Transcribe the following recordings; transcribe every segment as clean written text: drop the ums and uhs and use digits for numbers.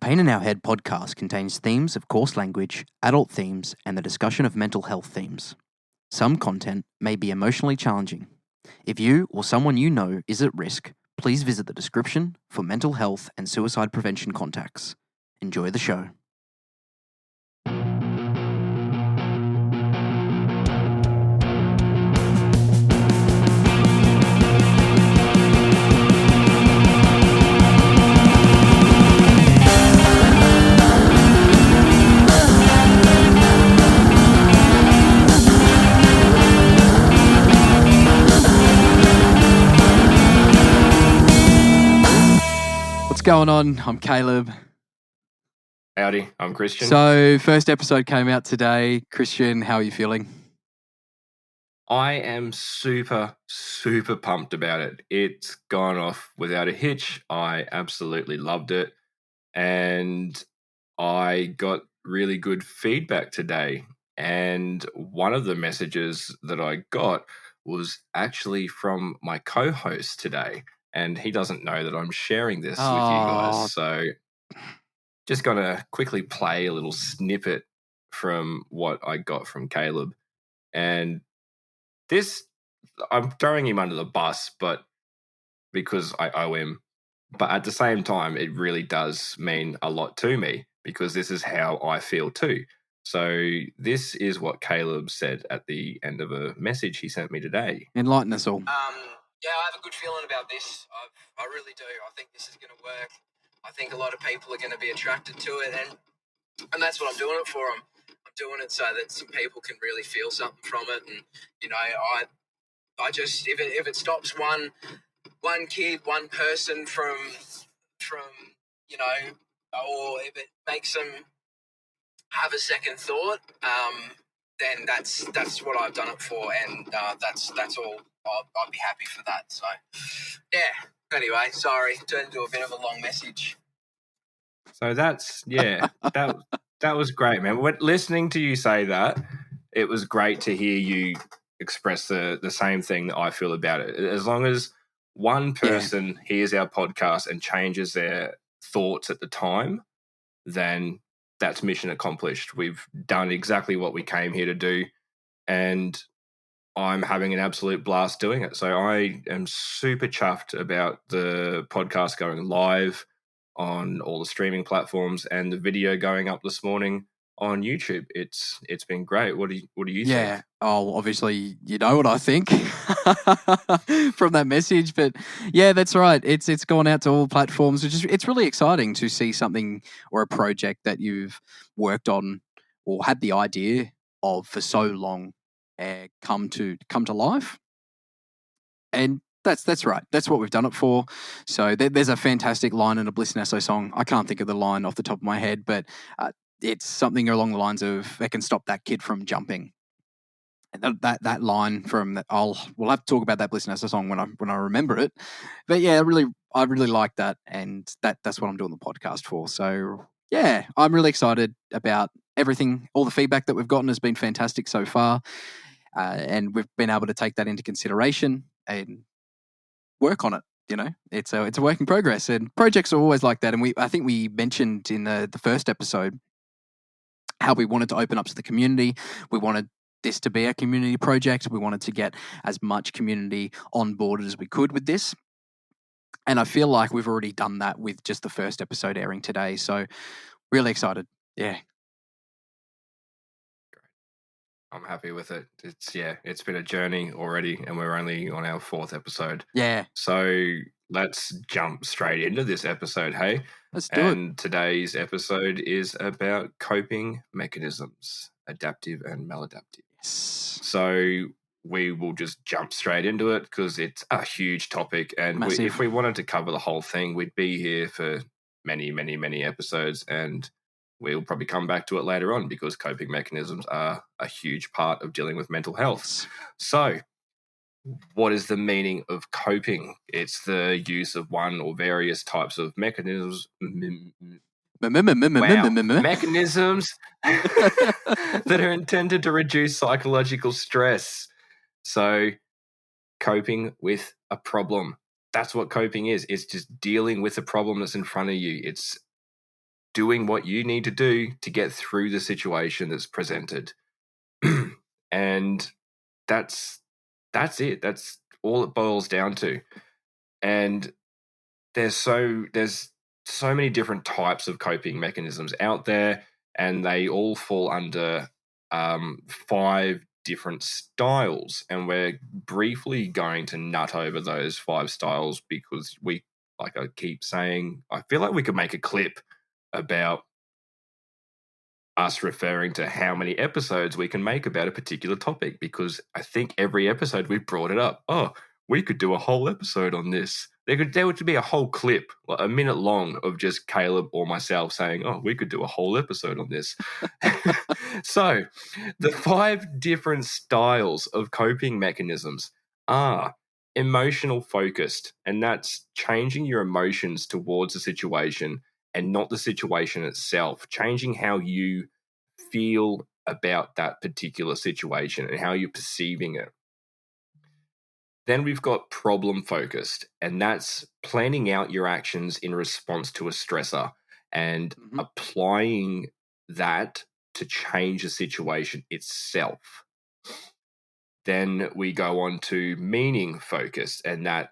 Pain in Our Head podcast contains themes of coarse language, adult themes, and the discussion of mental health themes. Some content may be emotionally challenging. If you or someone you know is at risk, please visit the description for mental health and suicide prevention contacts. Enjoy the show. What's going on? I'm Caleb. Howdy, I'm Christian. So, first episode came out today. Christian, how are you feeling? I am super pumped about it. It's gone off without a hitch. I absolutely loved it. And I got really good feedback today. And one of the messages that I got was actually from my co-host today. And he doesn't know that I'm sharing this with you guys. So just going to quickly play a little snippet from what I got from Caleb. And this, I'm throwing him under the bus, but because I owe him. But at the same time, it really does mean a lot to me because this is how I feel too. So this is what Caleb said at the end of a message he sent me today. Enlighten us all. Yeah, I have a good feeling about this. I really do. I think this is going to work. I think a lot of people are going to be attracted to it, and that's what I'm doing it for. I'm doing it so that some people can really feel something from it, and I just if it stops one kid, one person from or if it makes them have a second thought, then that's what I've done it for, and that's all. I'd be happy for that. So, yeah. Anyway, sorry, turned into a bit of a long message. So that's that was great, man. Listening to you say that, it was great to hear you express the same thing that I feel about it. As long as one person hears our podcast and changes their thoughts at the time, then that's mission accomplished. We've done exactly what we came here to do, and I'm having an absolute blast doing it. So I am super chuffed about the podcast going live on all the streaming platforms and the video going up this morning on YouTube. It's been great. What do you think? Oh, obviously you know what I think from that message, but yeah, that's right. It's gone out to all platforms, which is it's really exciting to see something or a project that you've worked on or had the idea of for so long come to life. And that's right. That's what we've done it for. So there's a fantastic line in a Bliss and Esso song. I can't think of the line off the top of my head, but it's something along the lines of "They can stop that kid from jumping." And that line from that, we'll have to talk about that Bliss and Esso song when I remember it. But yeah, I really like that, and that's what I'm doing the podcast for. So yeah, I'm really excited about everything. All the feedback that we've gotten has been fantastic so far, and we've been able to take that into consideration and work on it. You know, it's a work in progress, and projects are always like that. And I think we mentioned in the first episode how we wanted to open up to the community. We wanted this to be a community project. We wanted to get as much community on board as we could with this. And I feel like we've already done that with just the first episode airing today. So really excited. Yeah. I'm happy with it. It's been a journey already, and we're only on our 4th episode. Yeah. So let's jump straight into this episode, hey? Let's do it. And today's episode is about coping mechanisms, adaptive and maladaptive. Yes. So we will just jump straight into it because it's a huge topic, and if we wanted to cover the whole thing, we'd be here for many, many, many episodes, and we'll probably come back to it later on because coping mechanisms are a huge part of dealing with mental health. So what is the meaning of coping? It's the use of one or various types of mechanisms. Mechanisms that are intended to reduce psychological stress. So coping with a problem. That's what coping is. It's just dealing with a problem that's in front of you. It's doing what you need to do to get through the situation that's presented. And that's it. That's all it boils down to. And there's so many different types of coping mechanisms out there, and they all fall under 5 different styles. And we're briefly going to nut over those 5 styles because we, like I keep saying, I feel like we could make a clip about us referring to how many episodes we can make about a particular topic, because I think every episode we've brought it up. Oh, we could do a whole episode on this. There would be a whole clip, like a minute long, of just Caleb or myself saying, oh, we could do a whole episode on this. So the 5 different styles of coping mechanisms are emotional focused, and that's changing your emotions towards a situation and not the situation itself, changing how you feel about that particular situation and how you're perceiving it. Then we've got problem focused, and that's planning out your actions in response to a stressor and applying that to change the situation itself. Then we go on to meaning focused, and that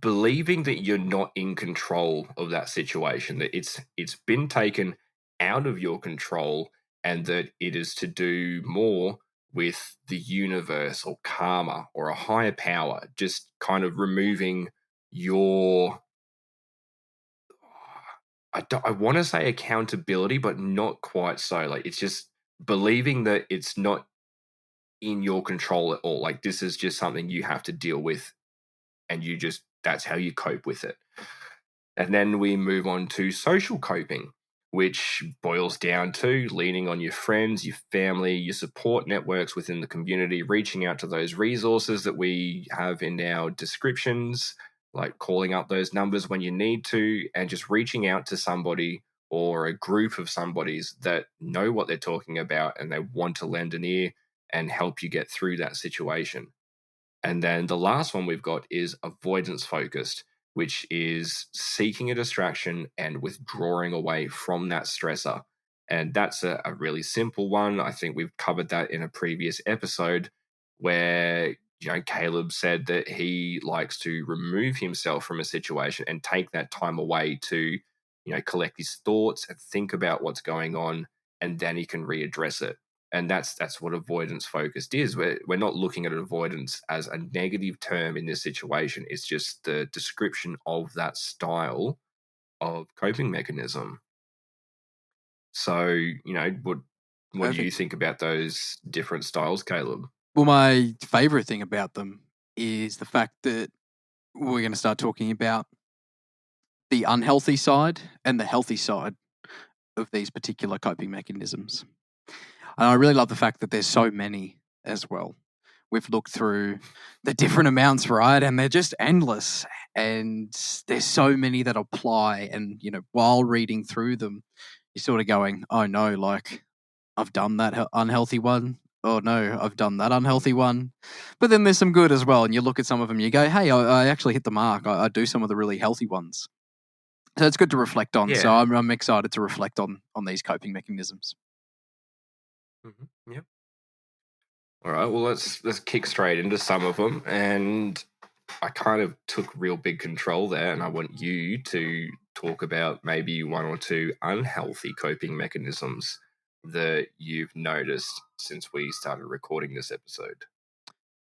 believing that you're not in control of that situation, that it's been taken out of your control, and that it is to do more with the universe or karma or a higher power, just kind of removing your, I want to say accountability, but not quite so. Like, it's just believing that it's not in your control at all. Like, this is just something you have to deal with, and that's how you cope with it. And then we move on to social coping, which boils down to leaning on your friends, your family, your support networks within the community, reaching out to those resources that we have in our descriptions, like calling up those numbers when you need to, and just reaching out to somebody or a group of somebodies that know what they're talking about and they want to lend an ear and help you get through that situation. And then the last one we've got is avoidance focused, which is seeking a distraction and withdrawing away from that stressor. And that's a really simple one. I think we've covered that in a previous episode where, Caleb said that he likes to remove himself from a situation and take that time away to, collect his thoughts and think about what's going on, and then he can readdress it. And that's what avoidance focused is. We're not looking at avoidance as a negative term in this situation. It's just the description of that style of coping mechanism. So, what do you think about those different styles, Caleb? Well, my favorite thing about them is the fact that we're going to start talking about the unhealthy side and the healthy side of these particular coping mechanisms. And I really love the fact that there's so many as well. We've looked through the different amounts, right? And they're just endless. And there's so many that apply. And, while reading through them, you're sort of going, oh no, like I've done that unhealthy one. Oh no, I've done that unhealthy one. But then there's some good as well. And you look at some of them, you go, hey, I actually hit the mark. I do some of the really healthy ones. So it's good to reflect on. Yeah. So I'm excited to reflect on these coping mechanisms. Mm-hmm. Yep. All right. Well, let's kick straight into some of them, and I kind of took real big control there, and I want you to talk about maybe 1 or 2 unhealthy coping mechanisms that you've noticed since we started recording this episode.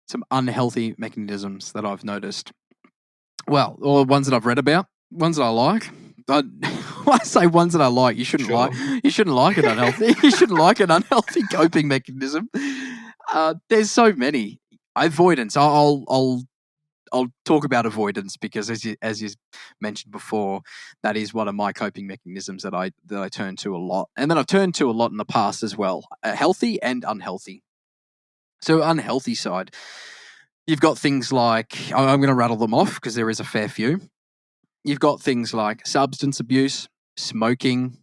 Some unhealthy mechanisms that I've noticed. Well, or ones that I've read about, ones that I like. When I say ones that I like, you shouldn't like it unhealthy. You shouldn't like an unhealthy coping mechanism. There's so many. Avoidance. I'll talk about avoidance because as you mentioned before, that is one of my coping mechanisms that I turn to a lot, and then I've turned to a lot in the past as well, healthy and unhealthy. So unhealthy side, you've got things like, I'm going to rattle them off because there is a fair few. You've got things like substance abuse, smoking,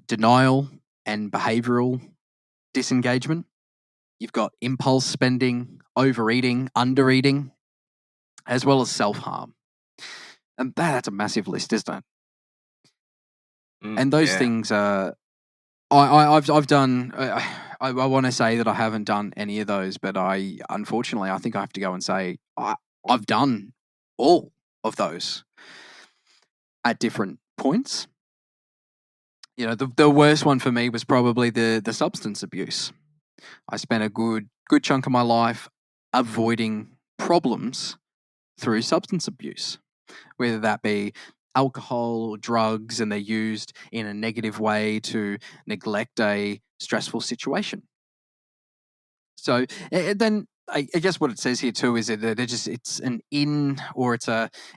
denial, and behavioral disengagement. You've got impulse spending, overeating, undereating, as well as self-harm. And that's a massive list, isn't it? And those Yeah. things are. I've done. I want to say that I haven't done any of those, but unfortunately I think I have to go and say I've done all of those at different points. You know, the worst one for me was probably the substance abuse. I spent a good chunk of my life avoiding problems through substance abuse, whether that be alcohol or drugs, and they're used in a negative way to neglect a stressful situation. So then I guess what it says here too is that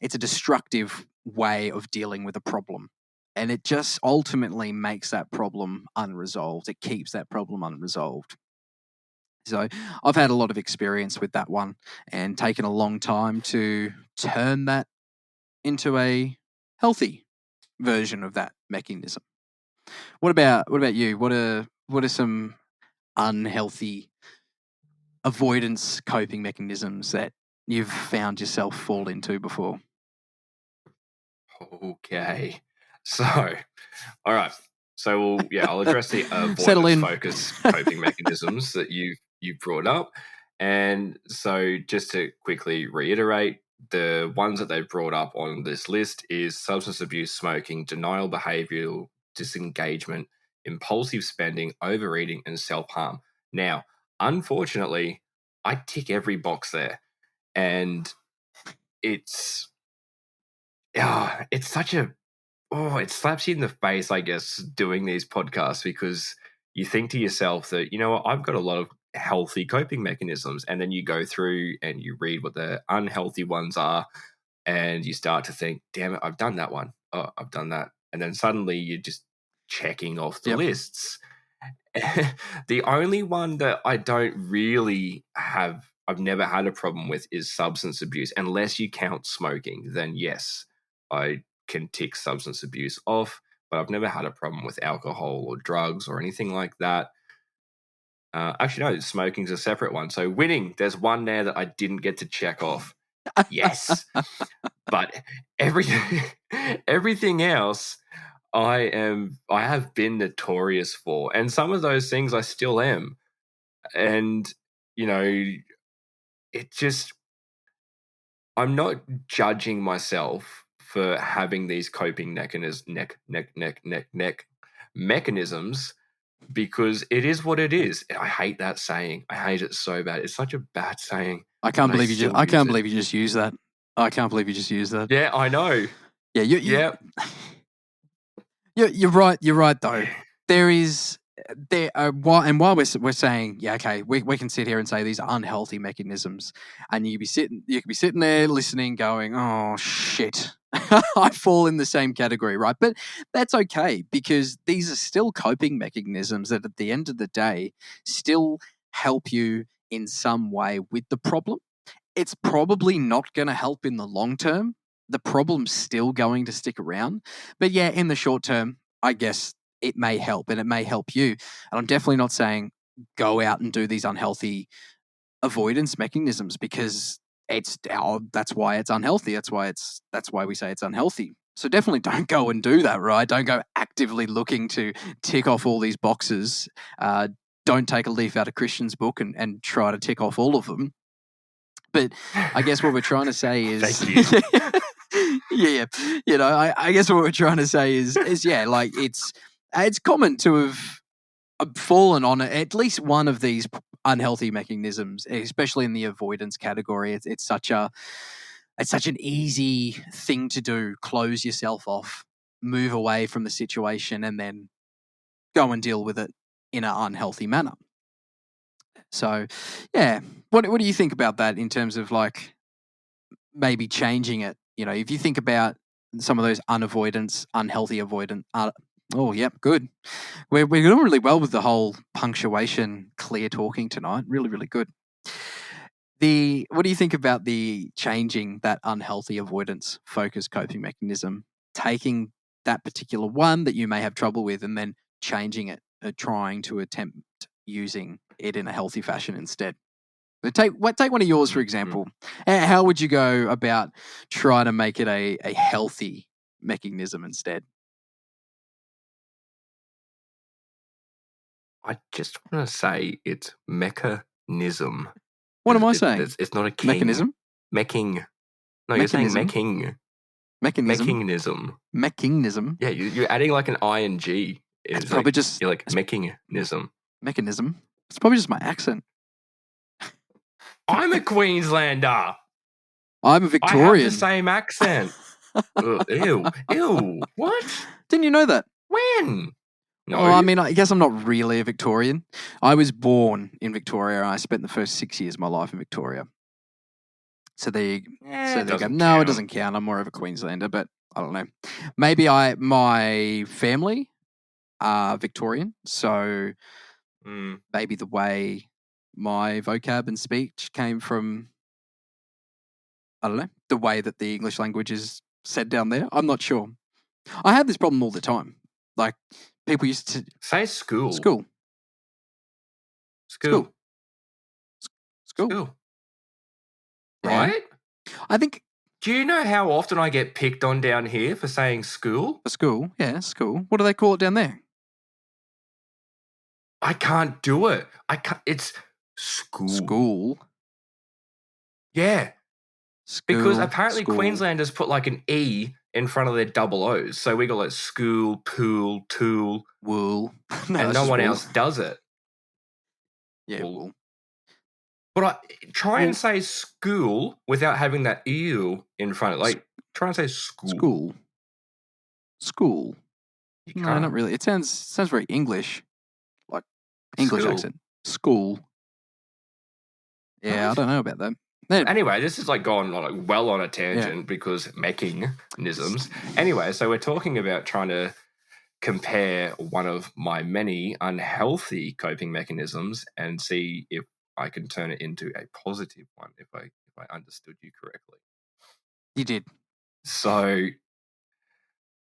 it's a destructive way of dealing with a problem. And it just ultimately makes that problem unresolved. It keeps that problem unresolved. So I've had a lot of experience with that one and taken a long time to turn that into a healthy version of that mechanism. What about you? What are some unhealthy avoidance coping mechanisms that you've found yourself fall into before? Okay. So, all right. So, I'll address the Settle avoidance in. focus coping mechanisms that you brought up. And so, just to quickly reiterate, the ones that they've brought up on this list is substance abuse, smoking, denial behavioral disengagement, impulsive spending, overeating, and self-harm. Now, unfortunately, I tick every box there. And it's it's such a it slaps you in the face, I guess, doing these podcasts, because you think to yourself that, you know what, I've got a lot of healthy coping mechanisms. And then you go through and you read what the unhealthy ones are, and you start to think, damn it, I've done that one. Oh, I've done that. And then suddenly you're just checking off the Yep. lists. The only one that I don't really I've never had a problem with is substance abuse. Unless you count smoking, then yes, I can tick substance abuse off, but I've never had a problem with alcohol or drugs or anything like that. Actually, no, smoking's a separate one. So winning, there's one there that I didn't get to check off. Yes. But everything everything else I have been notorious for. And some of those things I still am. And, you know, it just I'm not judging myself for having these coping mechanisms, because it is what it is. I hate that saying. I hate it so bad. It's such a bad saying. I can't but believe you just. still I use can't it. believe you just used that. I can't believe you just used that. Yeah, I know. Yeah, Yeah. You're right. You're right, though. There is while we're saying, yeah, okay, we can sit here and say these are unhealthy mechanisms, and you could be sitting there listening, going, oh shit, I fall in the same category, right? But that's okay, because these are still coping mechanisms that, at the end of the day, still help you in some way with the problem. It's probably not going to help in the long term. The problem's still going to stick around. But yeah, in the short term, I guess it may help, and it may help you. And I'm definitely not saying go out and do these unhealthy avoidance mechanisms, because that's why it's unhealthy. That's why we say it's unhealthy. So definitely don't go and do that, right? Don't go actively looking to tick off all these boxes. Don't take a leaf out of Christian's book and try to tick off all of them. But I guess what we're trying to say is, Thank you. yeah, you know, I guess what we're trying to say is yeah, like it's common to have fallen on at least one of these unhealthy mechanisms, especially in the avoidance category. It's such an easy thing to do. Close yourself off, move away from the situation, and then go and deal with it in an unhealthy manner. So, yeah, what do you think about that in terms of like maybe changing it? You know, if you think about some of those unhealthy avoidance. Oh, yep, good. We're doing really well with the whole punctuation, clear talking tonight. Really, really good. What do you think about the changing that unhealthy avoidance focus coping mechanism, taking that particular one that you may have trouble with, and then changing it, trying to attempt using it in a healthy fashion instead? But take one of yours, for example. How would you go about trying to make it a healthy mechanism instead? I just want to say it's mechanism. What am I saying? It's not a king. Mechanism? Meching. No, you're saying Mechanism? meching. Mechanism? Mechanism. Mechanism? Yeah, you're adding like an ing. It's probably just You're like mechanism. mechanism. It's probably just my accent. I'm a Queenslander. I'm a I Victorian. have the same accent. Ugh, ew. What? Didn't you know that? When? No. Well, I mean, I guess I'm not really a Victorian. I was born in Victoria, and I spent the first 6 years of my life in Victoria. So there you go. No, it doesn't count. I'm more of a Queenslander, but I don't know. Maybe my family are Victorian, so maybe the way my vocab and speech came from, I don't know, the way that the English language is said down there. I'm not sure. I have this problem all the time. Like, people used to say school. School. Right? I think. Do you know how often I get picked on down here for saying school? For school, yeah, school. What do they call it down there? I can't do it. I can't. It's school. School. Yeah. School, because apparently school. Queenslanders put like an E in front of their double O's. So we got like school, pool, tool. Wool. And no one else does it. Yeah, wool. But try and say school without having that ew in front of it. Like, try and say school. School. No, not really. It sounds very English. Like English accent. School. Yeah, what? I don't know about that. Anyway, this is like gone like well on a tangent because mechanisms. Anyway, so we're talking about trying to compare one of my many unhealthy coping mechanisms and see if I can turn it into a positive one, if I understood you correctly. You did. So,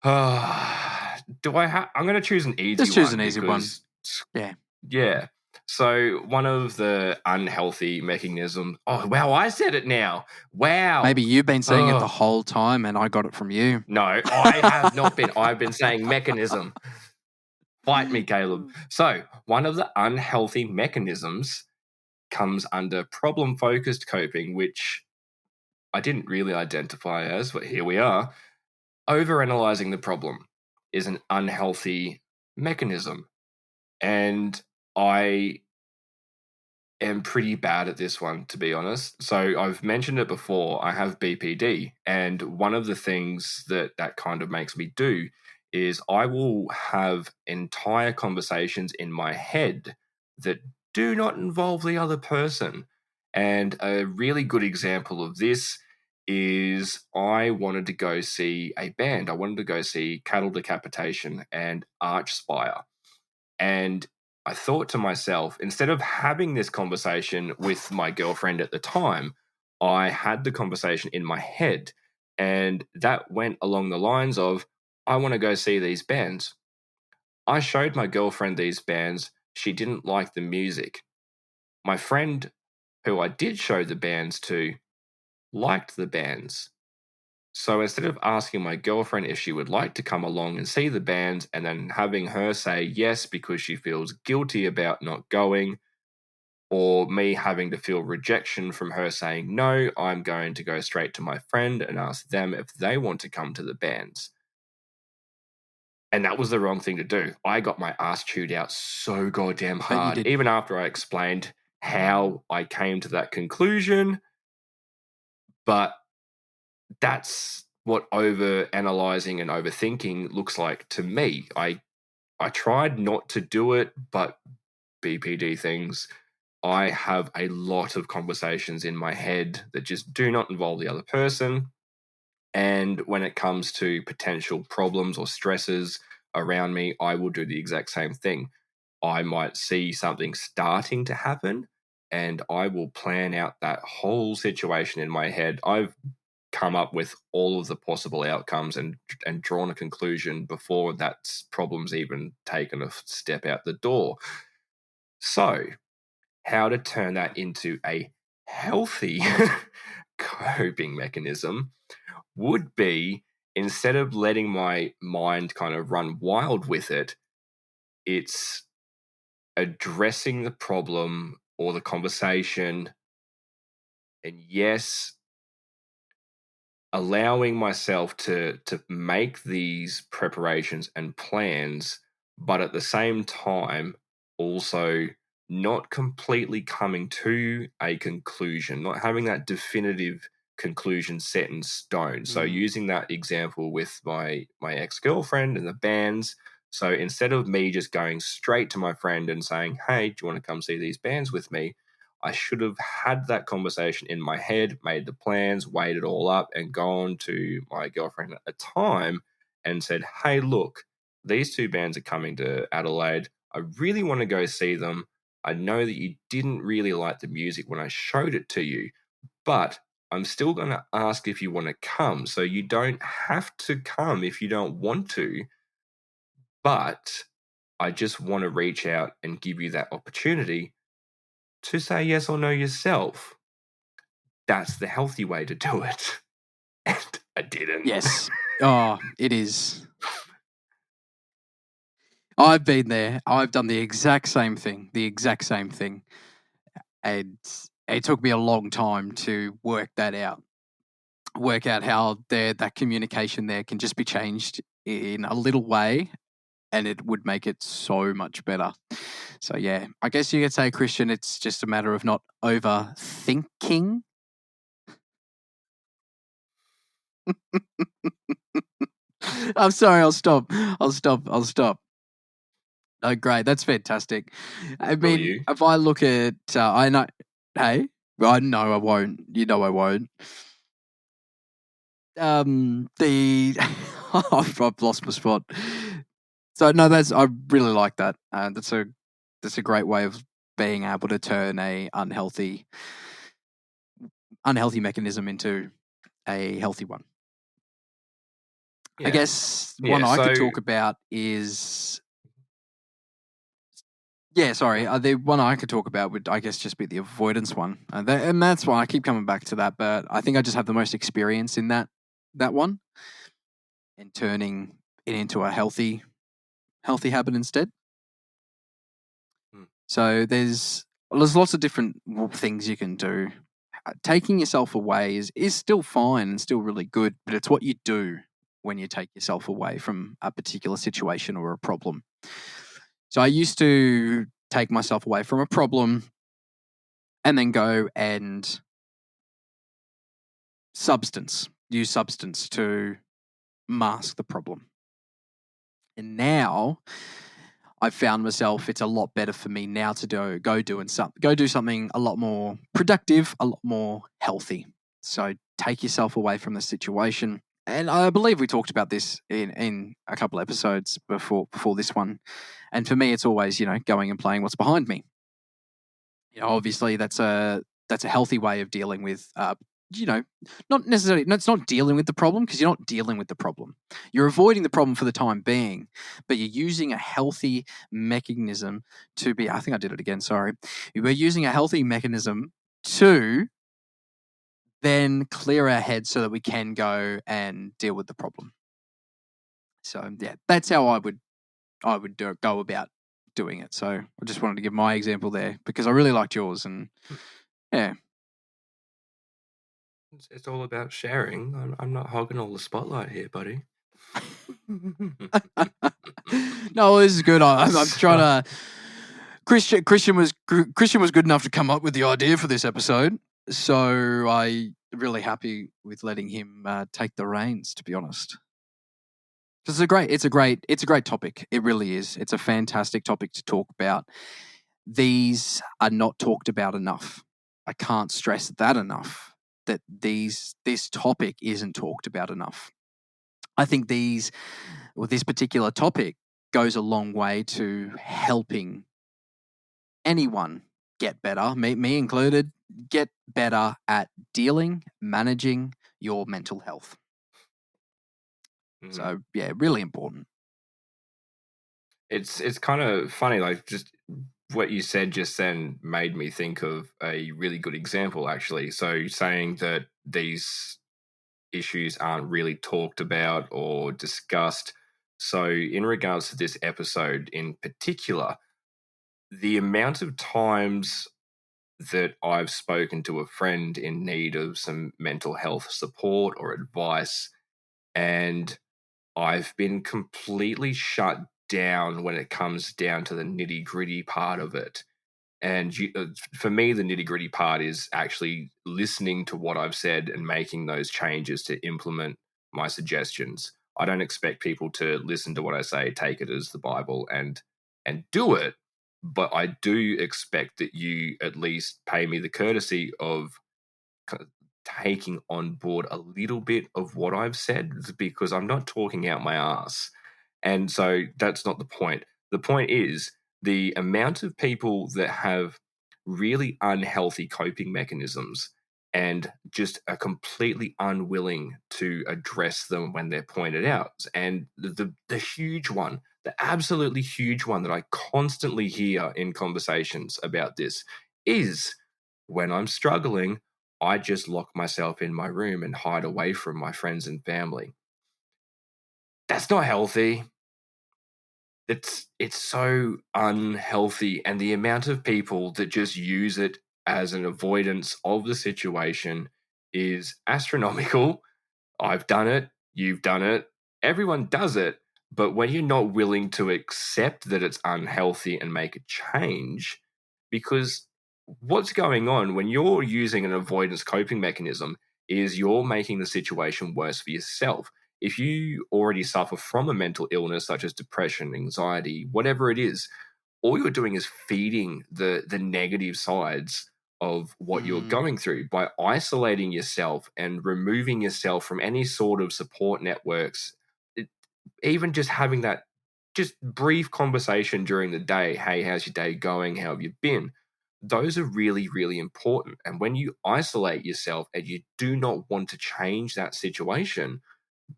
do I have? I'm going to choose an easy one. Just choose an easy one. Yeah. So one of the unhealthy mechanisms. Oh wow! I said it now. Wow. Maybe you've been saying it the whole time, and I got it from you. No, I have not been. I've been saying mechanism. Fight me, Caleb. So one of the unhealthy mechanisms comes under problem-focused coping, which I didn't really identify as, but here we are. Overanalyzing the problem is an unhealthy mechanism, and I am pretty bad at this one, to be honest. So I've mentioned it before. I have BPD, and one of the things that kind of makes me do is I will have entire conversations in my head that do not involve the other person. And a really good example of this is I wanted to go see a band. I wanted to go see Cattle Decapitation and Archspire. And I thought to myself, instead of having this conversation with my girlfriend at the time, I had the conversation in my head. And that went along the lines of, I want to go see these bands. I showed my girlfriend these bands. She didn't like the music. My friend, who I did show the bands to, liked the bands. So instead of asking my girlfriend if she would like to come along and see the bands and then having her say yes because she feels guilty about not going, or me having to feel rejection from her saying no, I'm going to go straight to my friend and ask them if they want to come to the bands. And that was the wrong thing to do. I got my ass chewed out so goddamn hard, even after I explained how I came to that conclusion. But that's what over-analyzing and overthinking looks like to me. I tried not to do it, but BPD things, I have a lot of conversations in my head that just do not involve the other person. And when it comes to potential problems or stresses around me, I will do the exact same thing. I might see something starting to happen and I will plan out that whole situation in my head. I've come up with all of the possible outcomes and drawn a conclusion before that problem's even taken a step out the door. So, how to turn that into a healthy coping mechanism would be, instead of letting my mind kind of run wild with it, it's addressing the problem or the conversation, and yes, allowing myself to make these preparations and plans, but at the same time also not completely coming to a conclusion, not having that definitive conclusion set in stone. So using that example with my ex-girlfriend and the bands. So instead of me just going straight to my friend and saying, "Hey, do you want to come see these bands with me?" I should have had that conversation in my head, made the plans, weighed it all up, and gone to my girlfriend at the time and said, "Hey, look, these two bands are coming to Adelaide. I really want to go see them. I know that you didn't really like the music when I showed it to you, but I'm still going to ask if you want to come. So you don't have to come if you don't want to, but I just want to reach out and give you that opportunity to say yes or no yourself." That's the healthy way to do it. And I didn't. Yes. Oh, it is. I've been there. I've done the exact same thing. And it took me a long time to work that out. Work out how that communication there can just be changed in a little way, and it would make it so much better. So yeah, I guess you could say, Christian, it's just a matter of not overthinking. I'm sorry, I'll stop. Oh, great. That's fantastic. I Will mean, you? if I look at, I know, hey, I know I won't. You know I won't. I've lost my spot. So no, I really like that. That's a great way of being able to turn a unhealthy mechanism into a healthy one. I guess one I could talk about is, sorry. The one I could talk about would, I guess, just be the avoidance one, and that's why I keep coming back to that. But I think I just have the most experience in that one, and turning it into a healthy habit instead. So there's lots of different things you can do. Taking yourself away is still fine and still really good, but it's what you do when you take yourself away from a particular situation or a problem. So I used to take myself away from a problem and then go and use substance to mask the problem. And now I've found myself, it's a lot better for me now to go do something a lot more productive, a lot more healthy. So take yourself away from the situation. And I believe we talked about this in a couple episodes before this one. And for me, it's always, going and playing what's behind me. Obviously that's a healthy way of dealing with, not necessarily, no, it's not dealing with the problem, because you're not dealing with the problem. You're avoiding the problem for the time being, but you're using a healthy mechanism to be, I think I did it again, sorry. We're using a healthy mechanism to then clear our heads so that we can go and deal with the problem. So yeah, that's how I would go about doing it. So I just wanted to give my example there because I really liked yours, and yeah. It's all about sharing. I'm not hogging all the spotlight here, buddy. No, this is good. I'm trying to. Christian was good enough to come up with the idea for this episode, so I really happy with letting him take the reins. To be honest, it's a great topic. It really is. It's a fantastic topic to talk about. These are not talked about enough. I can't stress that enough. That this topic isn't talked about enough. I think this particular topic goes a long way to helping anyone get better, me included, get better at managing your mental health. So yeah, really important. It's kind of funny, like just what you said just then made me think of a really good example, actually. So saying that these issues aren't really talked about or discussed. So in regards to this episode in particular, the amount of times that I've spoken to a friend in need of some mental health support or advice, and I've been completely shut down when it comes down to the nitty gritty part of it. And for me, the nitty gritty part is actually listening to what I've said and making those changes to implement my suggestions. I don't expect people to listen to what I say, take it as the Bible, and do it. But I do expect that you at least pay me the courtesy of taking on board a little bit of what I've said, because I'm not talking out my ass. And so that's not the point. The point is the amount of people that have really unhealthy coping mechanisms and just are completely unwilling to address them when they're pointed out. And the huge one, the absolutely huge one that I constantly hear in conversations about this is, when I'm struggling, I just lock myself in my room and hide away from my friends and family. That's not healthy. It's so unhealthy, and the amount of people that just use it as an avoidance of the situation is astronomical. I've done it, you've done it, everyone does it, but when you're not willing to accept that it's unhealthy and make a change, because what's going on when you're using an avoidance coping mechanism is you're making the situation worse for yourself. If you already suffer from a mental illness such as depression, anxiety, whatever it is, all you're doing is feeding the negative sides of what you're going through by isolating yourself and removing yourself from any sort of support networks. Even just having that just brief conversation during the day, hey, how's your day going, how have you been, those are really, really important. And when you isolate yourself and you do not want to change that situation,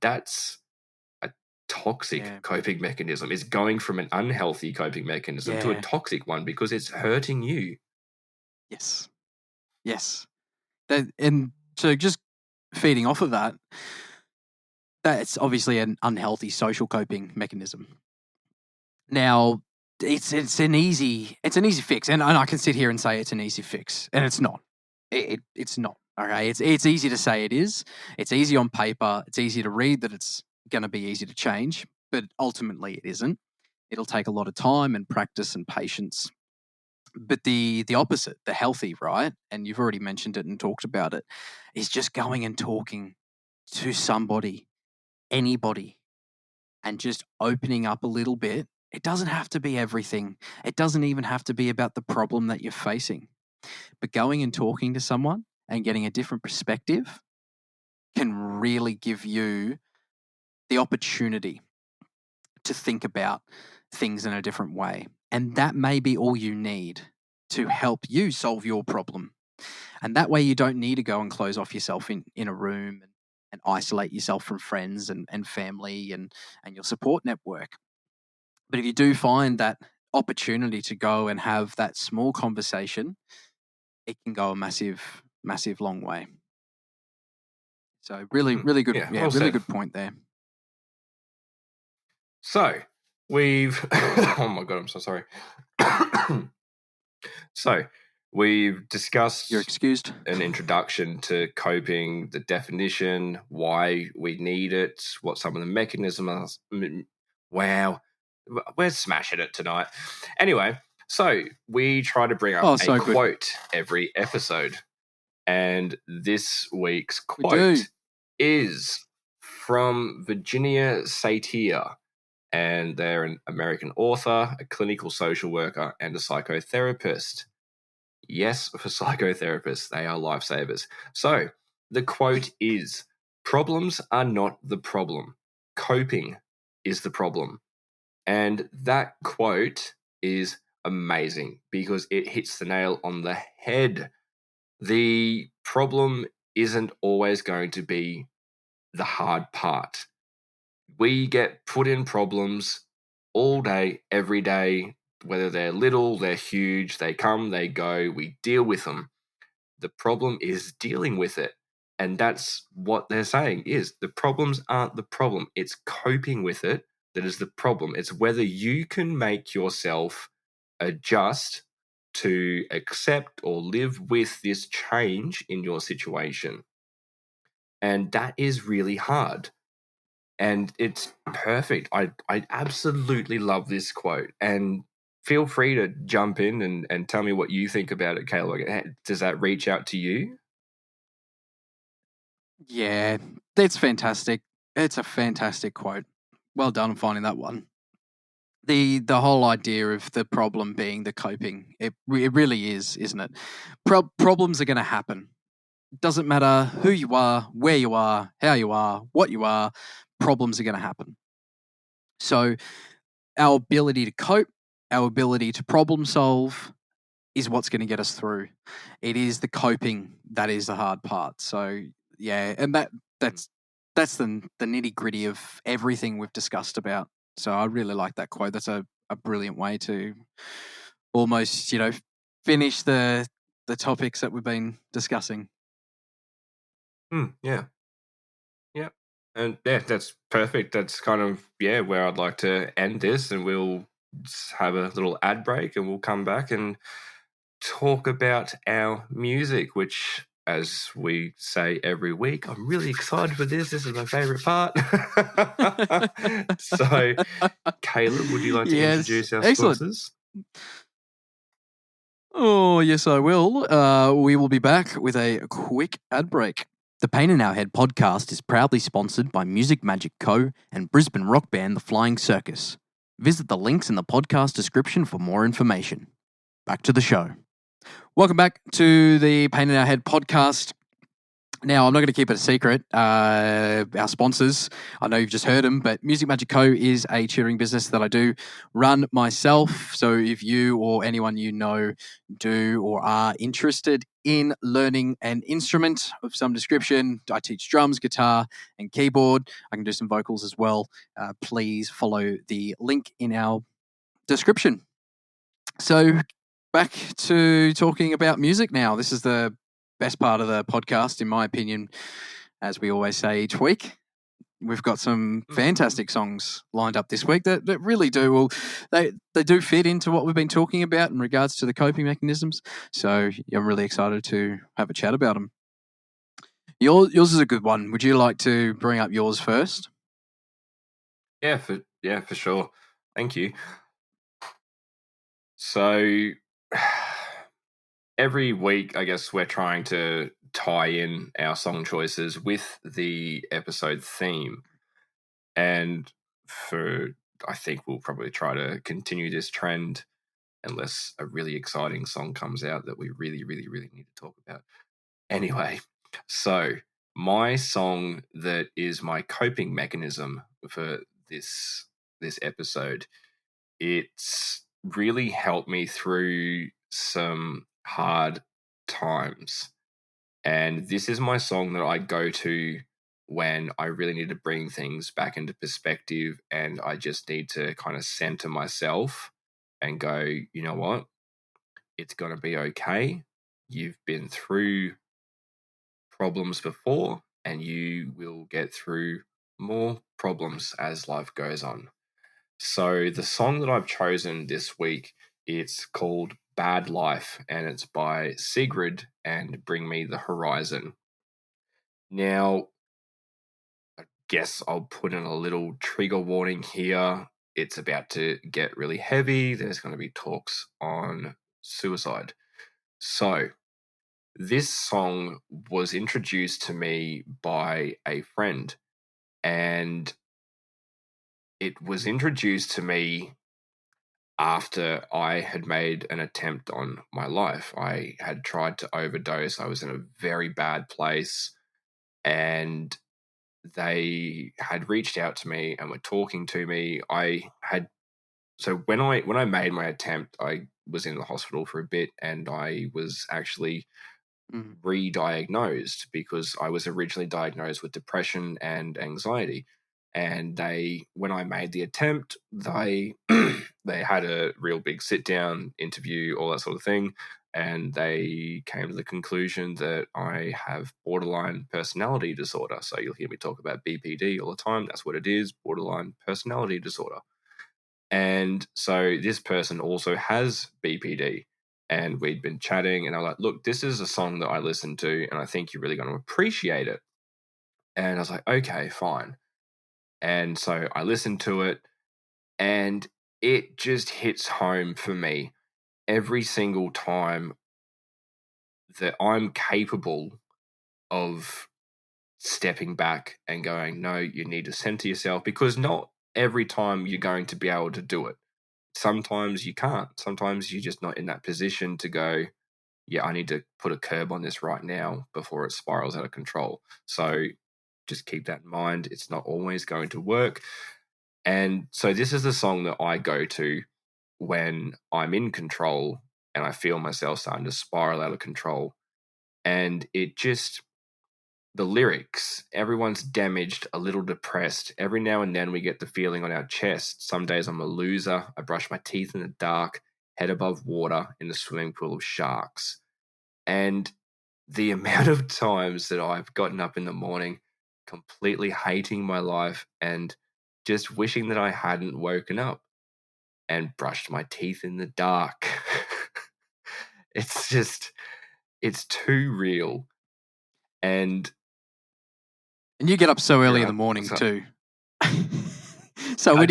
that's a toxic coping mechanism. It's going from an unhealthy coping mechanism to a toxic one because it's hurting you. Yes. And so just feeding off of that, that's obviously an unhealthy social coping mechanism. Now, it's an easy fix, and I can sit here and say it's an easy fix, and it's not. It's not. Okay, it's easy to say it is. It's easy on paper. It's easy to read that it's going to be easy to change, but ultimately it isn't. It'll take a lot of time and practice and patience. But the opposite, the healthy, right? And you've already mentioned it and talked about it, is just going and talking to somebody, anybody, and just opening up a little bit. It doesn't have to be everything. It doesn't even have to be about the problem that you're facing. But going and talking to someone and getting a different perspective can really give you the opportunity to think about things in a different way. And that may be all you need to help you solve your problem. And that way you don't need to go and close off yourself in a room and isolate yourself from friends and family and your support network. But if you do find that opportunity to go and have that small conversation, it can go a massive, massive long way. So really, really good, really good point there. So we've, oh my God, I'm so sorry. So we've discussed You're excused. an introduction to coping, the definition, why we need it, what some of the mechanisms are. Wow, we're smashing it tonight. Anyway, so we try to bring up a quote every episode. And this week's quote is from Virginia Satir. And they're an American author, a clinical social worker, and a psychotherapist. Yes, for psychotherapists, they are lifesavers. So the quote is, "Problems are not the problem. Coping is the problem." And that quote is amazing because it hits the nail on the head. The problem isn't always going to be the hard part. We get put in problems all day, every day, whether they're little, they're huge, they come, they go, we deal with them. The problem is dealing with it. And that's what they're saying is the problems aren't the problem. It's coping with it that is the problem. It's whether you can make yourself adjust to accept or live with this change in your situation. And that is really hard. And it's perfect. I absolutely love this quote. And feel free to jump in and tell me what you think about it, Caleb. Does that reach out to you? Yeah, that's fantastic. It's a fantastic quote. Well done on finding that one. The whole idea of the problem being the coping, it really is, isn't it? Problems are going to happen. Doesn't matter who you are, where you are, how you are, what you are, problems are going to happen. So our ability to cope, our ability to problem solve is what's going to get us through. It is the coping that is the hard part. So yeah, and that's the nitty gritty of everything we've discussed about. So I really like that quote. That's a brilliant way to almost, finish the topics that we've been discussing. Yeah. Yeah. And yeah, that's perfect. That's kind of, where I'd like to end this. And we'll just have a little ad break and we'll come back and talk about our music, which, as we say every week, I'm really excited for this. This is my favorite part. So, Caleb, would you like to introduce our sponsors? Oh, yes, I will. We will be back with a quick ad break. The Pain in Our Head podcast is proudly sponsored by Music Magic Co. and Brisbane rock band The Flying Circus. Visit the links in the podcast description for more information. Back to the show. Welcome back to the Pain in Our Head podcast. Now, I'm not going to keep it a secret. Our sponsors, I know you've just heard them, but Music Magic Co. is a tutoring business that I do run myself. So if you or anyone you know do or are interested in learning an instrument of some description, I teach drums, guitar, and keyboard. I can do some vocals as well. Please follow the link in our description. So back to talking about music now. This is the best part of the podcast, in my opinion, as we always say each week. We've got some fantastic songs lined up this week that really do. Well, they do fit into what we've been talking about in regards to the coping mechanisms. So I'm really excited to have a chat about them. Yours is a good one. Would you like to bring up yours first? Yeah, for sure. Thank you. So every week, I guess we're trying to tie in our song choices with the episode theme. And I think we'll probably try to continue this trend unless a really exciting song comes out that we really, really, really need to talk about. Anyway, so my song that is my coping mechanism for this episode, it's really helped me through some hard times. And this is my song that I go to when I really need to bring things back into perspective and I just need to kind of center myself and go, you know what? It's going to be okay. You've been through problems before and you will get through more problems as life goes on. So the song that I've chosen this week, it's called Bad Life, and it's by Sigrid and Bring Me the Horizon. Now, I guess I'll put in a little trigger warning here. It's about to get really heavy. There's going to be talks on suicide. So, this song was introduced to me by a friend, and it was introduced to me after I had made an attempt on my life. I had tried to overdose. I was in a very bad place, and they had reached out to me and were talking to me. So when I made my attempt, I was in the hospital for a bit, and I was actually re-diagnosed because I was originally diagnosed with depression and anxiety. And when I made the attempt, they had a real big sit down interview, all that sort of thing, and they came to the conclusion that I have borderline personality disorder. So you'll hear me talk about BPD all the time. That's what it is, borderline personality disorder. And so this person also has BPD, and we'd been chatting, and I was like, look, this is a song that I listen to, and I think you're really going to appreciate it. And I was like, okay, fine. And so I listened to it, and it just hits home for me every single time that I'm capable of stepping back and going, no, you need to center yourself, because not every time you're going to be able to do it. Sometimes you can't. Sometimes you're just not in that position to go, yeah, I need to put a curb on this right now before it spirals out of control. So just keep that in mind. It's not always going to work. And so this is the song that I go to when I'm in control and I feel myself starting to spiral out of control. And it just, the lyrics, everyone's damaged, a little depressed. Every now and then we get the feeling on our chest. Some days I'm a loser. I brush my teeth in the dark, head above water in the swimming pool of sharks. And the amount of times that I've gotten up in the morning completely hating my life and just wishing that I hadn't woken up and brushed my teeth in the dark. It's just, it's too real. And you get up so early in the morning too. So it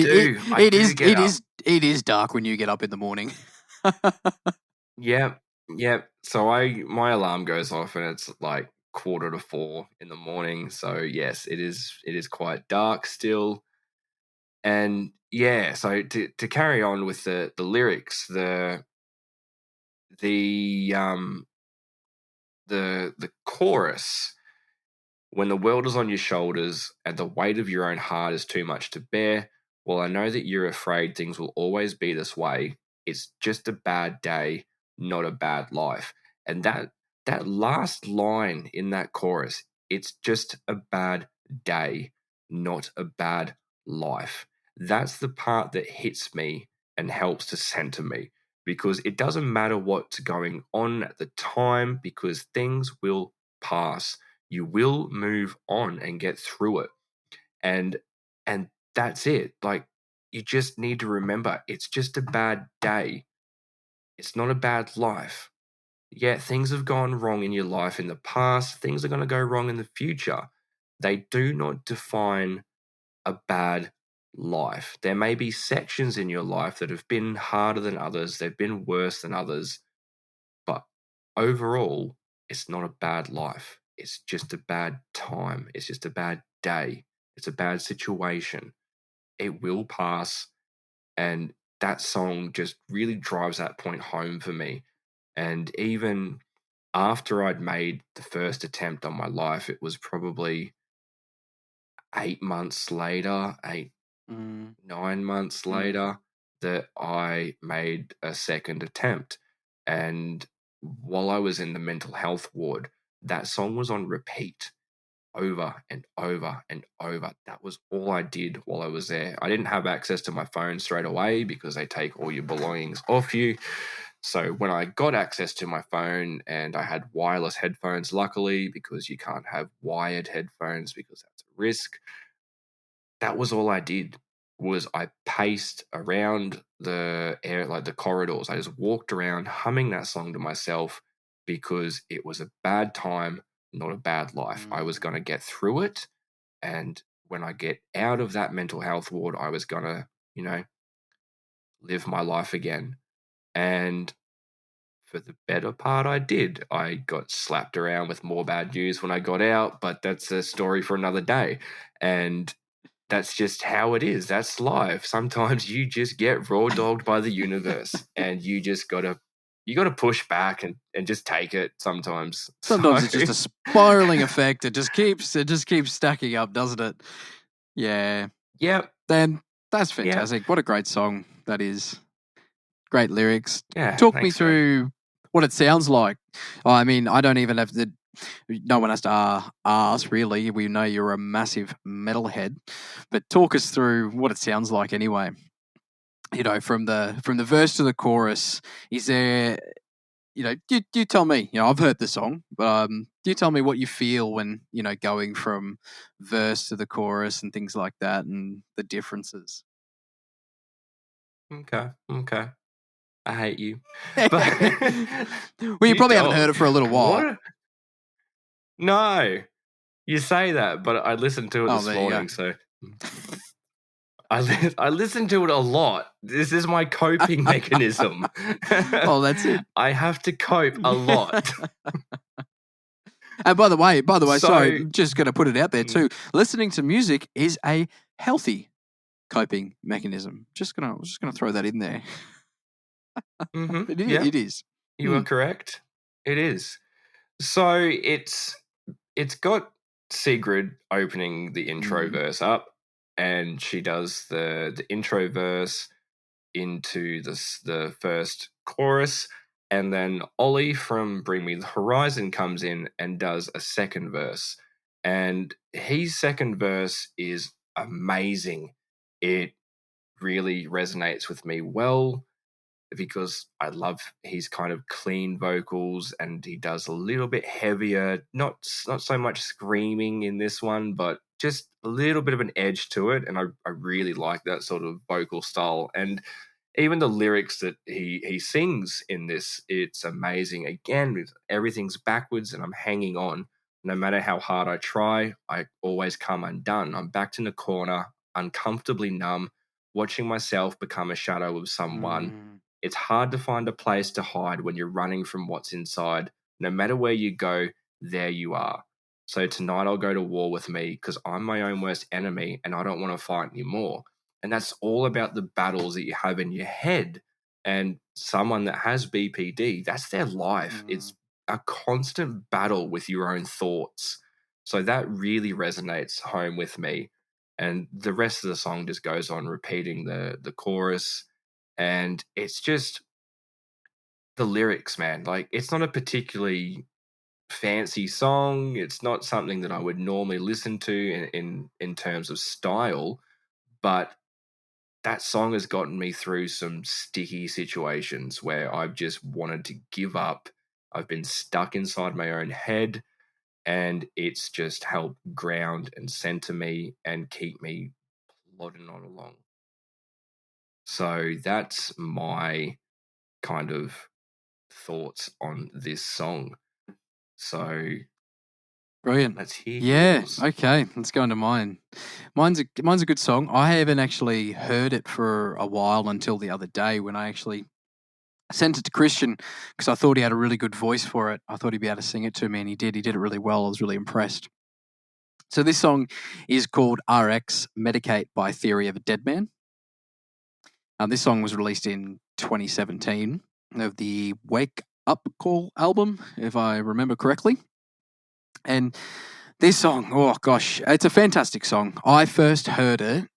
is dark when you get up in the morning. Yeah. So my alarm goes off and it's like 3:45 in the morning. So yes, it is quite dark still. And yeah, so to carry on with the lyrics, the chorus, when the world is on your shoulders and the weight of your own heart is too much to bear, well, I know that you're afraid things will always be this way. It's just a bad day, not a bad life. And that last line in that chorus, it's just a bad day, not a bad life. That's the part that hits me and helps to center me, because it doesn't matter what's going on at the time, because things will pass. You will move on and get through it. And that's it. Like, you just need to remember, it's just a bad day. It's not a bad life. Yeah, things have gone wrong in your life in the past. Things are going to go wrong in the future. They do not define a bad life. There may be sections in your life that have been harder than others, they've been worse than others, but overall, it's not a bad life. It's just a bad time. It's just a bad day. It's a bad situation. It will pass. And that song just really drives that point home for me. And even after I'd made the first attempt on my life, it was probably 8 months later, 9 months later, that I made a second attempt. And while I was in the mental health ward, that song was on repeat over and over and over. That was all I did while I was there. I didn't have access to my phone straight away because they take all your belongings off you. So when I got access to my phone, and I had wireless headphones, luckily, because you can't have wired headphones because that's a risk, that was all I did. Was I paced around the air, like the corridors. I just walked around humming that song to myself, because it was a bad time, not a bad life. I was going to get through it. And when I get out of that mental health ward, I was going to, live my life again. And for the better part, I did. I got slapped around with more bad news when I got out, but that's a story for another day. And that's just how it is. That's life. Sometimes you just get raw dogged by the universe, and you gotta push back and just take it sometimes. Sometimes it's just a spiraling effect. It just keeps stacking up, doesn't it? Yeah. Yep. Then that's fantastic. Yep. What a great song that is. Great lyrics. Yeah. Talk me through what it sounds like. I mean, I don't even have to. No one has to ask, really. We know you're a massive metalhead, but talk us through what it sounds like anyway. From the verse to the chorus, is there? You tell me. I've heard the song, but you tell me what you feel when going from verse to the chorus and things like that, and the differences. Okay. I hate you. Well, But you probably haven't heard it for a little while. What? No, you say that, but I listened to it Oh, this there you morning, go. so I listen to it a lot. This is my coping mechanism. Oh, that's it. I have to cope a lot. And by the way, sorry, So, just going to put it out there too. Listening to music is a healthy coping mechanism. Just gonna throw that in there. yeah, It is. you are correct. It is. So it's got Sigrid opening the intro verse up, and she does the intro verse into the first chorus, and then Ollie from Bring Me the Horizon comes in and does a second verse, and his second verse is amazing. It really resonates with me well because I love his kind of clean vocals, and he does a little bit heavier, not so much screaming in this one, but just a little bit of an edge to it, and I really like that sort of vocal style. And even the lyrics that he sings in this, it's amazing. Again, everything's backwards, and I'm hanging on. No matter how hard I try, I always come undone. I'm backed in a corner, uncomfortably numb, watching myself become a shadow of someone. It's hard to find a place to hide when you're running from what's inside. No matter where you go, there you are. So tonight I'll go to war with me because I'm my own worst enemy and I don't want to fight anymore. And that's all about the battles that you have in your head. And someone that has BPD, that's their life. It's a constant battle with your own thoughts. So that really resonates home with me. And the rest of the song just goes on repeating the chorus. And it's just the lyrics, man. Like, it's not a particularly fancy song. It's not something that I would normally listen to in terms of style, but that song has gotten me through some sticky situations where I've just wanted to give up. I've been stuck inside my own head, and it's just helped ground and center me and keep me plodding on along. So that's my kind of thoughts on this song. So Brilliant. let's hear yours. Okay. Let's go into mine. Mine's a good song. I haven't actually heard it for a while until the other day when I actually sent it to Christian because I thought he had a really good voice for it. I thought he'd be able to sing it to me, and he did. He did it really well. I was really impressed. So this song is called RX Medicate by Theory of a Deadman. This song was released in 2017 of the Wake Up Call album, if I remember correctly. And this song, oh gosh, it's a fantastic song. I first heard it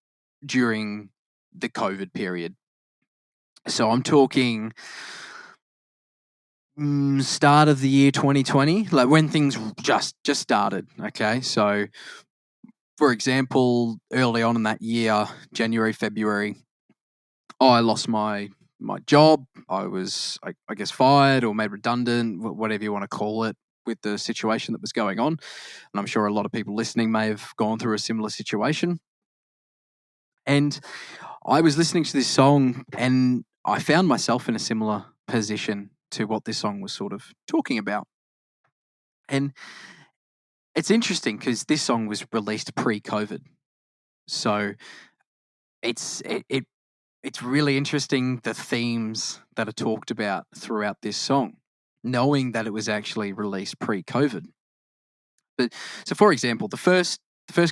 during the COVID period. So I'm talking start of the year 2020, like when things just started. Okay, so for example, early on in that year, January, February, I lost my job. I was, I guess, fired or made redundant, whatever you want to call it, with the situation that was going on. And I'm sure a lot of people listening may have gone through a similar situation. And I was listening to this song and I found myself in a similar position to what this song was sort of talking about. And it's interesting because this song was released pre-COVID. So it's really interesting the themes that are talked about throughout this song, knowing that it was actually released pre-COVID. But so, for example, the first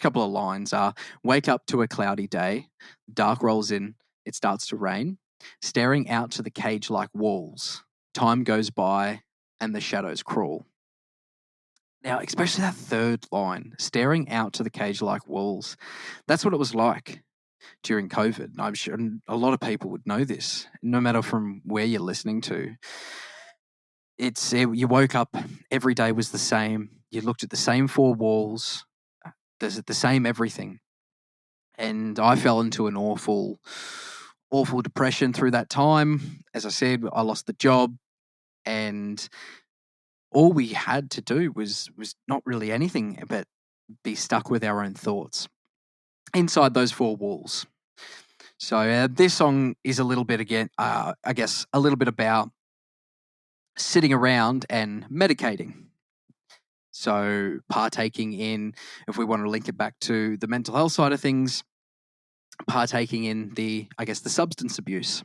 couple of lines are: "Wake up to a cloudy day, dark rolls in, it starts to rain, staring out to the cage-like walls. Time goes by, and the shadows crawl." Now, especially that third line, staring out to the cage-like walls, that's what it was like during COVID. I'm sure a lot of people would know this, no matter from where you're listening to. You woke up, every day was the same. You looked at the same four walls, there's the same everything. And I fell into an awful depression through that time. As I said, I lost the job, and all we had to do was not really anything but be stuck with our own thoughts inside those four walls. So this song is a little bit again, I guess, a little bit about sitting around and medicating. So partaking in, if we want to link it back to the mental health side of things, partaking in the substance abuse.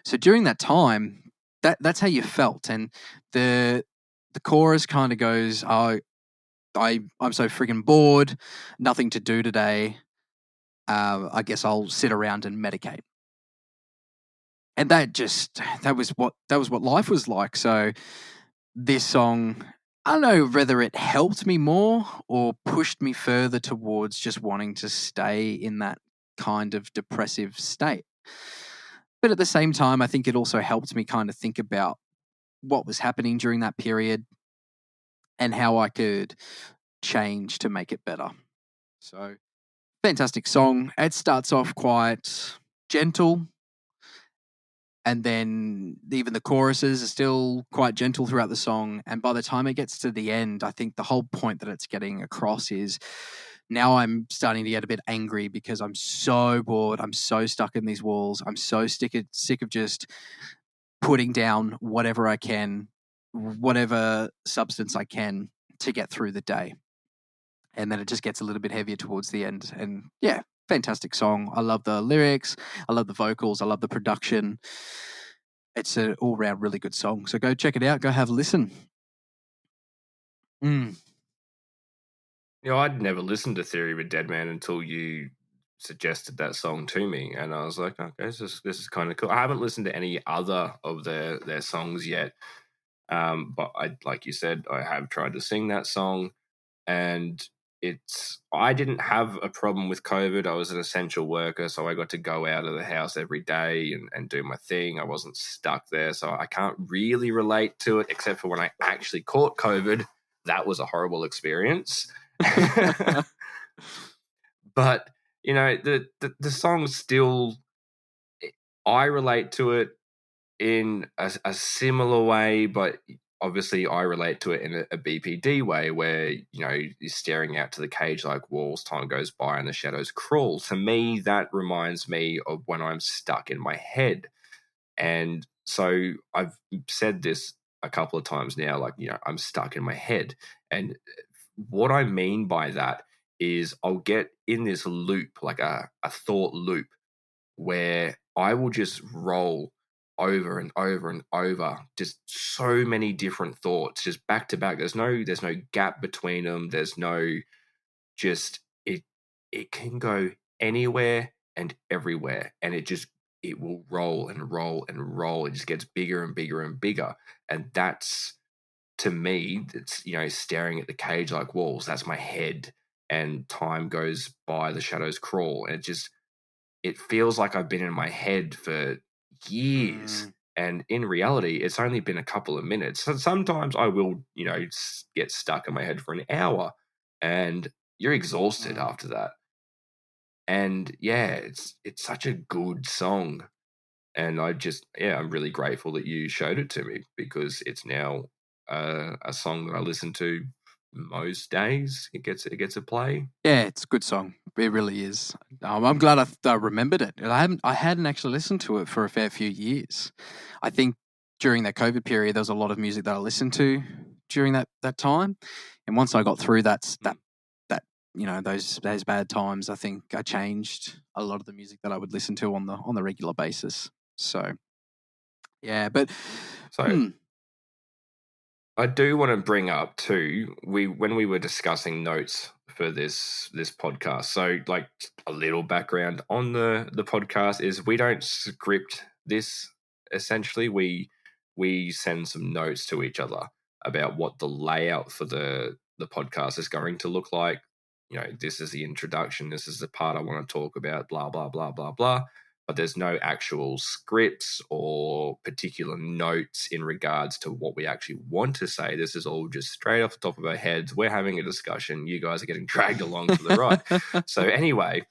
So during that time, that's how you felt, and the chorus kind of goes, "Oh, I'm so freaking bored, nothing to do today. I guess I'll sit around and medicate." And that was what life was like. So this song, I don't know whether it helped me more or pushed me further towards just wanting to stay in that kind of depressive state. But at the same time, I think it also helped me kind of think about what was happening during that period and how I could change to make it better. So, fantastic song. It starts off quite gentle, and then even the choruses are still quite gentle throughout the song. And by the time it gets to the end, I think the whole point that it's getting across is now I'm starting to get a bit angry because I'm so bored. I'm so stuck in these walls. I'm so sick of just putting down whatever I can, whatever substance I can to get through the day. And then it just gets a little bit heavier towards the end. And yeah, fantastic song. I love the lyrics. I love the vocals. I love the production. It's an all-round really good song. So go check it out. Go have a listen. You know, I'd never listened to Theory of a Dead Man until you suggested that song to me, and I was like, okay, this is kind of cool. I haven't listened to any other of their songs yet, but like you said, I have tried to sing that song, and I didn't have a problem with COVID. I was an essential worker, so I got to go out of the house every day and do my thing. I wasn't stuck there, so I can't really relate to it, except for when I actually caught COVID. That was a horrible experience. But you know, the song still, I relate to it in a similar way, but obviously I relate to it in a BPD way where, you know, you're staring out to the cage like walls, time goes by and the shadows crawl. To me, that reminds me of when I'm stuck in my head. And so I've said this a couple of times now, like, you know, I'm stuck in my head. And what I mean by that is I'll get in this loop, like a thought loop, where I will just roll over and over and over, just so many different thoughts, just back to back. There's no gap between them. There's no just it can go anywhere and everywhere, and it will roll and roll and roll. It just gets bigger and bigger and bigger, and that's, to me, it's, you know, staring at the cage like walls. That's my head, and time goes by, the shadows crawl, and it feels like I've been in my head for years. And in reality, it's only been a couple of minutes. So sometimes I will, you know, get stuck in my head for an hour, and you're exhausted after that. And yeah, it's such a good song. And I'm really grateful that you showed it to me, because it's now a song that I listen to most days. It gets a play. Yeah, it's a good song. It really is. I'm glad I remembered it. I hadn't actually listened to it for a fair few years. I think during that COVID period, there was a lot of music that I listened to during that time, and once I got through that you know, those bad times, I think I changed a lot of the music that I would listen to on the regular basis. So yeah, but I do want to bring up too, when we were discussing notes for this podcast. So, like, a little background on the podcast is we don't script this. Essentially, we send some notes to each other about what the layout for the podcast is going to look like. You know, this is the introduction. This is the part I want to talk about. Blah blah blah blah blah. But there's no actual scripts or particular notes in regards to what we actually want to say. This is all just straight off the top of our heads. We're having a discussion. You guys are getting dragged along for the ride. So anyway,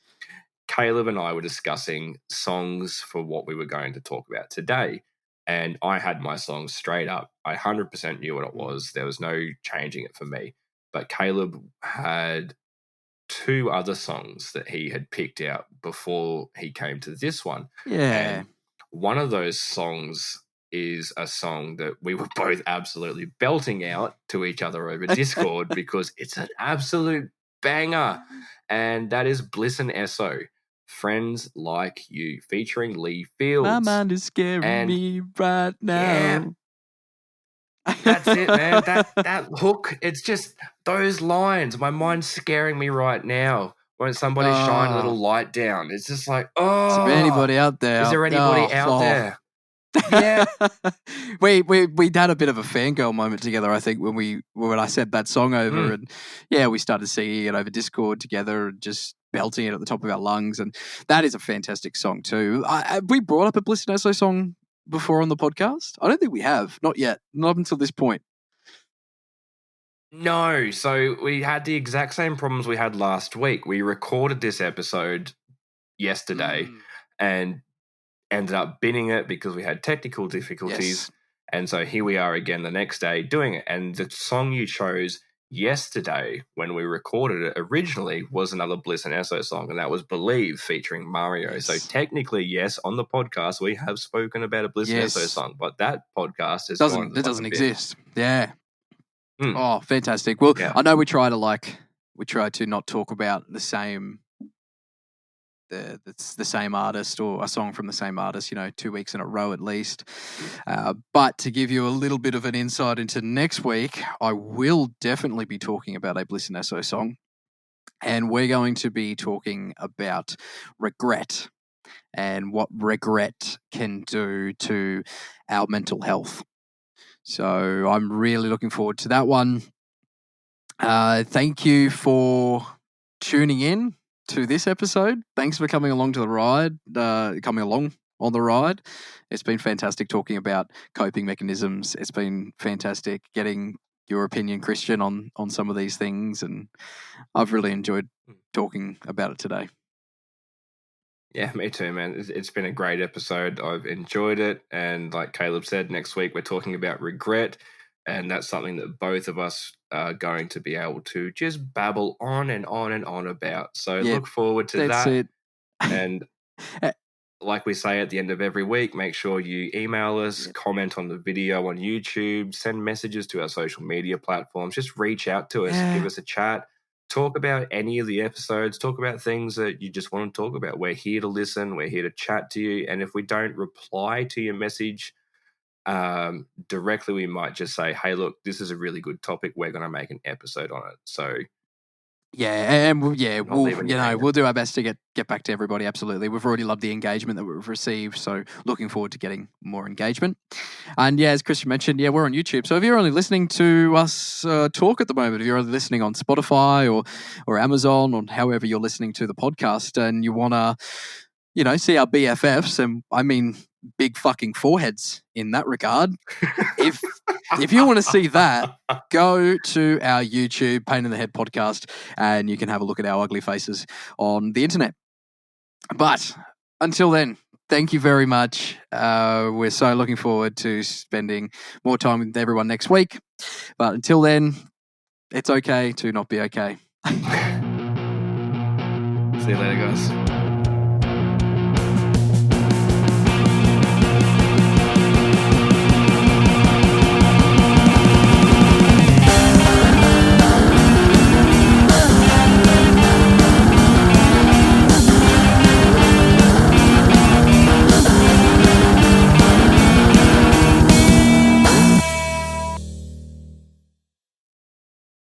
Caleb and I were discussing songs for what we were going to talk about today. And I had my song straight up. I 100% knew what it was. There was no changing it for me. But Caleb had 2 other songs that he had picked out before he came to this one. Yeah. And one of those songs is a song that we were both absolutely belting out to each other over Discord because it's an absolute banger. And that is Bliss and Esso, Friends Like You, featuring Lee Fields. My mind is scaring me right now. Yeah, that's it, man. That hook, it's just those lines. My mind's scaring me right now. Won't somebody shine a little light down? It's just like, Is there anybody out there? Is there anybody out there? Yeah. we had a bit of a fangirl moment together, I think, when I said that song over, and we started singing it over Discord together and just belting it at the top of our lungs, and that is a fantastic song too. Have we brought up a Bliss and Esso song before on the podcast? I don't think we have, not yet, not until this point. No, so we had the exact same problems we had last week. We recorded this episode yesterday and ended up binning it because we had technical difficulties. Yes. And so here we are again the next day doing it. And the song you chose yesterday when we recorded it originally was another Bliss and Esso song, and that was Believe featuring Mario. Yes. So technically, yes, on the podcast we have spoken about a Bliss and Esso song, but that podcast doesn't exist. Yeah. Oh, fantastic. Well, I know we try to not talk about the same artist or a song from the same artist, 2 weeks in a row at least. But to give you a little bit of an insight into next week, I will definitely be talking about a Bliss and Esso song. And we're going to be talking about regret and what regret can do to our mental health. So I'm really looking forward to that one. Thank you for tuning in to this episode. Thanks for coming along on the ride. It's been fantastic talking about coping mechanisms. It's been fantastic getting your opinion, Christian, on some of these things, and I've really enjoyed talking about it today. Yeah, me too, man. It's been a great episode. I've enjoyed it. And like Caleb said, next week we're talking about regret. And that's something that both of us are going to be able to just babble on and on and on about. So look forward to that. It. And like we say at the end of every week, make sure you email us, comment on the video on YouTube, send messages to our social media platforms. Just reach out to us, give us a chat. Talk about any of the episodes. Talk about things that you just want to talk about. We're here to listen. We're here to chat to you. And if we don't reply to your message directly, we might just say, hey, look, this is a really good topic. We're going to make an episode on it. So we'll do our best to get back to everybody. Absolutely. We've already loved the engagement that we've received, so looking forward to getting more engagement. And as Christian mentioned, we're on YouTube. So if you're only listening to us talk at the moment, if you're only listening on Spotify or Amazon or however you're listening to the podcast, and you want to, see our BFFs, and I mean big fucking foreheads in that regard, if you want to see that, go to our YouTube, Pain in the Head podcast, and you can have a look at our ugly faces on the internet. But until then, thank you very much. We're so looking forward to spending more time with everyone next week. But until then, it's okay to not be okay. See you later, guys.